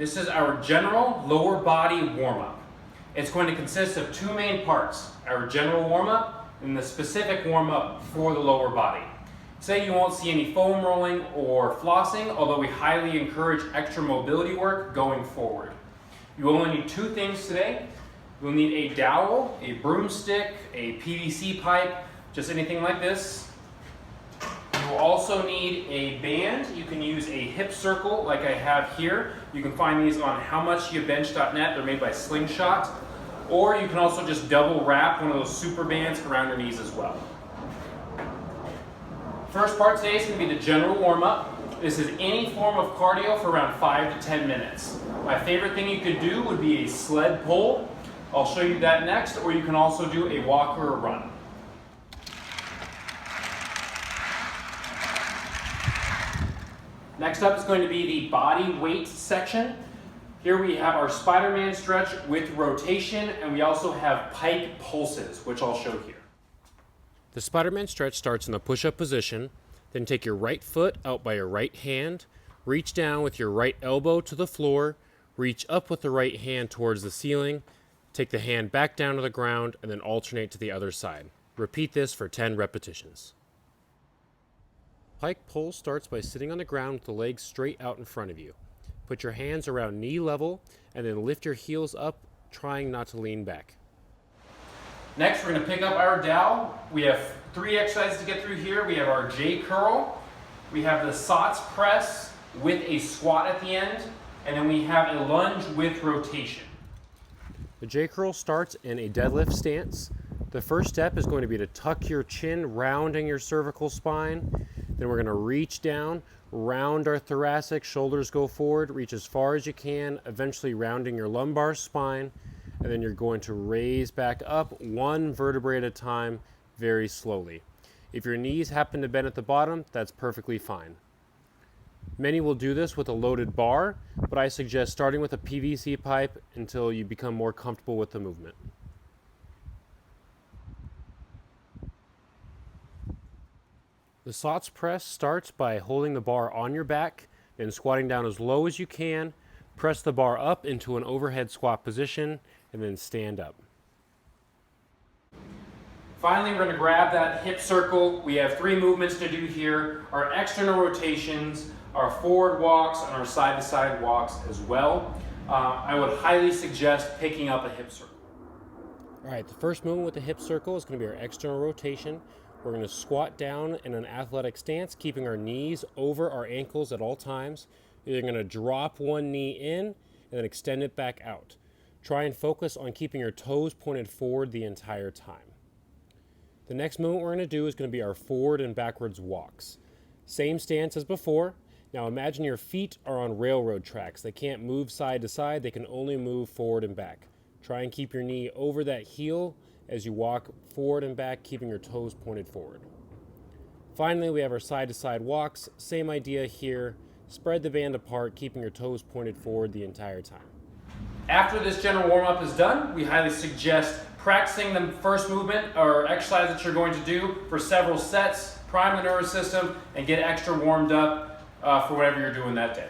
This is our general lower body warm-up. It's going to consist of two main parts, our general warm-up and the specific warm-up for the lower body. Today you won't see any foam rolling or flossing, although we highly encourage extra mobility work going forward. You will only need two things today. You'll need a dowel, a broomstick, a PVC pipe, just anything like this. You will also need a band. You can use a hip circle like I have here. You can find these on howmuchyoubench.net. They're made by Slingshot. Or you can also just double wrap one of those super bands around your knees as well. First part today is going to be the general warm-up. This is any form of cardio for around 5 to 10 minutes. My favorite thing you could do would be a sled pull. I'll show you that next, or you can also do a walk or a run. Next up is going to be the body weight section. Here we have our Spider-Man stretch with rotation, and we also have pike pulses, which I'll show here. The Spider-Man stretch starts in the push-up position, then take your right foot out by your right hand, reach down with your right elbow to the floor, reach up with the right hand towards the ceiling, take the hand back down to the ground, and then alternate to the other side. Repeat this for 10 repetitions. Pike pull starts by sitting on the ground with the legs straight out in front of you. Put your hands around knee level and then lift your heels up, trying not to lean back. Next, we're going to pick up our dowel. We have 3 exercises to get through here. We have our J curl, we have the SOTS press with a squat at the end, and then we have a lunge with rotation. The J curl starts in a deadlift stance. The first step is going to be to tuck your chin, rounding your cervical spine. Then we're going to reach down, round our thoracic, shoulders go forward, reach as far as you can, eventually rounding your lumbar spine. And then you're going to raise back up one vertebrae at a time, very slowly. If your knees happen to bend at the bottom, that's perfectly fine. Many will do this with a loaded bar, but I suggest starting with a PVC pipe until you become more comfortable with the movement. The SOTS press starts by holding the bar on your back, then squatting down as low as you can, press the bar up into an overhead squat position, and then stand up. Finally, we're going to grab that hip circle. We have 3 movements to do here. Our external rotations, our forward walks, and our side-to-side walks as well. I would highly suggest picking up a hip circle. All right, the first movement with the hip circle is going to be our external rotation. We're going to squat down in an athletic stance, keeping our knees over our ankles at all times. You're going to drop one knee in and then extend it back out. Try and focus on keeping your toes pointed forward the entire time. The next movement we're going to do is going to be our forward and backwards walks. Same stance as before. Now imagine your feet are on railroad tracks. They can't move side to side. They can only move forward and back. Try and keep your knee over that heel as you walk forward and back, keeping your toes pointed forward. Finally, we have our side-to-side walks. Same idea here. Spread the band apart, keeping your toes pointed forward the entire time. After this general warm-up is done, we highly suggest practicing the first movement or exercise that you're going to do for several sets, prime the nervous system, and get extra warmed up for whatever you're doing that day.